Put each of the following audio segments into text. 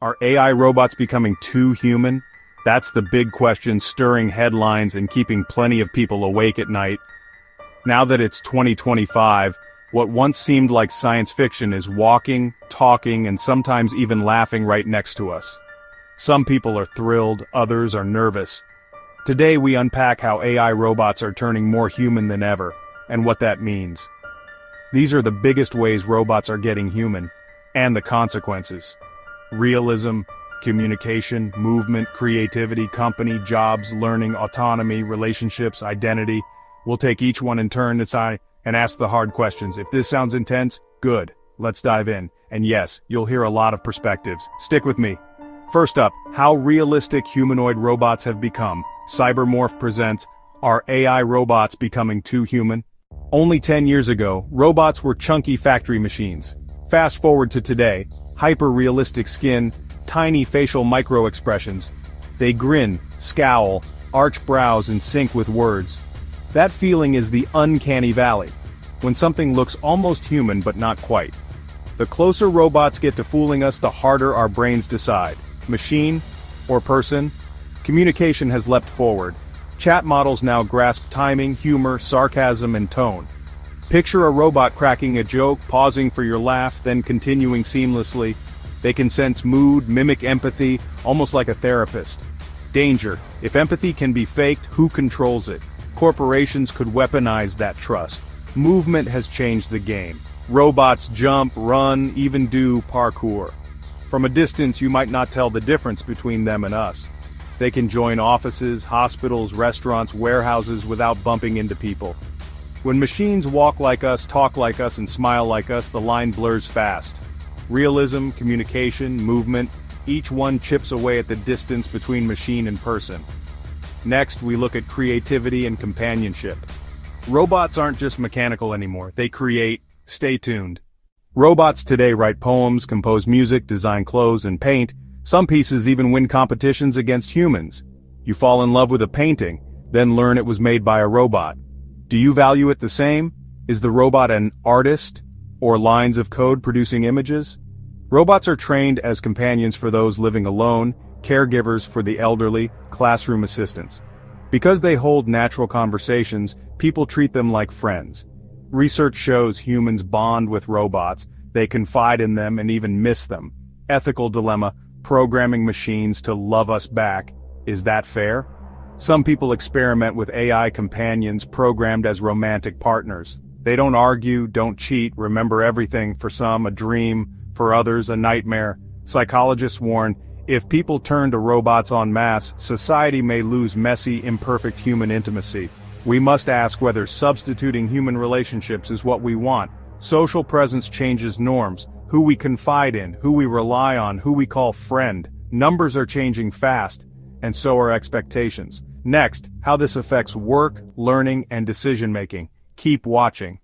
Are AI robots becoming too human? That's the big question stirring headlines and keeping plenty of people awake at night. Now that it's 2025, what once seemed like science fiction is walking, talking, and sometimes even laughing right next to us. Some people are thrilled, others are nervous. Today we unpack how AI robots are turning more human than ever, and what that means. These are the biggest ways robots are getting human, and the consequences. Realism, communication, movement, creativity, company, jobs, learning, autonomy, relationships, identity. We'll take each one in turn aside and ask the hard questions. If this sounds intense, good. Let's dive in. And yes, you'll hear a lot of perspectives. Stick with me. First up, how realistic humanoid robots have become. Cybermorph presents, Are AI Robots Becoming Too Human? Only 10 years ago, robots were chunky factory machines. Fast forward to today, hyper-realistic skin, tiny facial micro-expressions. They grin, scowl, arch brows and sync with words. That feeling is the uncanny valley, when something looks almost human but not quite. The closer robots get to fooling us, the harder our brains decide. Machine or person? Communication has leapt forward. Chat models now grasp timing, humor, sarcasm, and tone. Picture a robot cracking a joke, pausing for your laugh, then continuing seamlessly. They can sense mood, mimic empathy, almost like a therapist. Danger. If empathy can be faked, who controls it? Corporations could weaponize that trust. Movement has changed the game. Robots jump, run, even do parkour. From a distance, you might not tell the difference between them and us. They can join offices, hospitals, restaurants, warehouses without bumping into people. When machines walk like us, talk like us, and smile like us, the line blurs fast. Realism, communication, movement, each one chips away at the distance between machine and person. Next, we look at creativity and companionship. Robots aren't just mechanical anymore, they create. Stay tuned. Robots today write poems, compose music, design clothes, and paint. Some pieces even win competitions against humans. You fall in love with a painting, then learn it was made by a robot. Do you value it the same? Is the robot an artist, or lines of code producing images? Robots are trained as companions for those living alone, caregivers for the elderly, classroom assistants. Because they hold natural conversations, people treat them like friends. Research shows humans bond with robots, they confide in them and even miss them. Ethical dilemma, programming machines to love us back. Is that fair? Some people experiment with AI companions programmed as romantic partners. They don't argue, don't cheat, remember everything. For some, a dream, for others, a nightmare. Psychologists warn, if people turn to robots en masse, society may lose messy, imperfect human intimacy. We must ask whether substituting human relationships is what we want. Social presence changes norms, who we confide in, who we rely on, who we call friend. Numbers are changing fast, and so are expectations. Next, how this affects work, learning, and decision-making. Keep watching.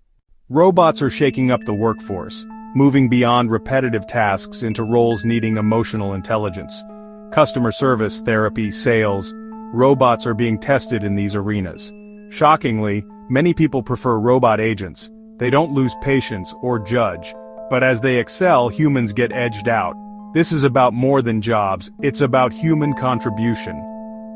Robots are shaking up the workforce, moving beyond repetitive tasks into roles needing emotional intelligence. Customer service, therapy, sales. Robots are being tested in these arenas. Shockingly, many people prefer robot agents. They don't lose patience or judge. But as they excel, humans get edged out. This is about more than jobs, it's about human contribution.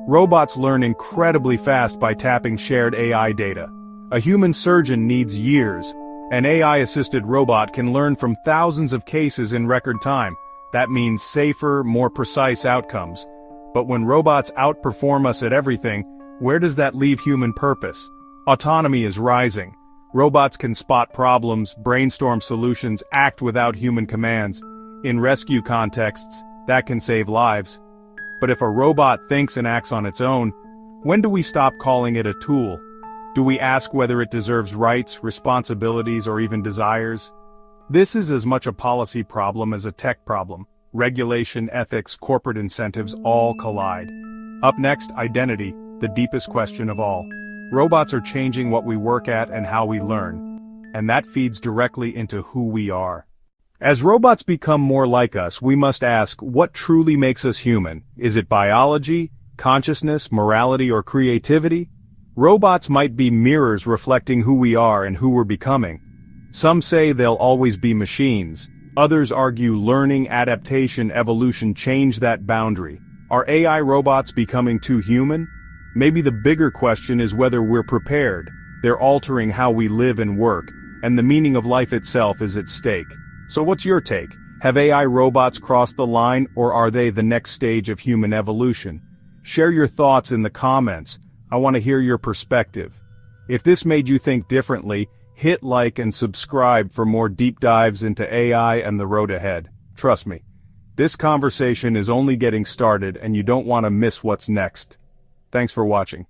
Robots learn incredibly fast by tapping shared AI data. A human surgeon needs years. An AI-assisted robot can learn from thousands of cases in record time. That means safer, more precise outcomes. But when robots outperform us at everything, where does that leave human purpose? Autonomy is rising. Robots can spot problems, brainstorm solutions, act without human commands. In rescue contexts, that can save lives. But if a robot thinks and acts on its own, when do we stop calling it a tool? Do we ask whether it deserves rights, responsibilities, or even desires? This is as much a policy problem as a tech problem. Regulation, ethics, corporate incentives all collide. Up next, identity, the deepest question of all. Robots are changing what we work at and how we learn. And that feeds directly into who we are. As robots become more like us, we must ask, what truly makes us human? Is it biology, consciousness, morality, or creativity? Robots might be mirrors reflecting who we are and who we're becoming. Some say they'll always be machines. Others argue learning, adaptation, evolution change that boundary. Are AI robots becoming too human? Maybe the bigger question is whether we're prepared. They're altering how we live and work, and the meaning of life itself is at stake. So what's your take? Have AI robots crossed the line, or are they the next stage of human evolution? Share your thoughts in the comments. I want to hear your perspective. If this made you think differently, hit like and subscribe for more deep dives into AI and the road ahead. Trust me, this conversation is only getting started and you don't want to miss what's next. Thanks for watching.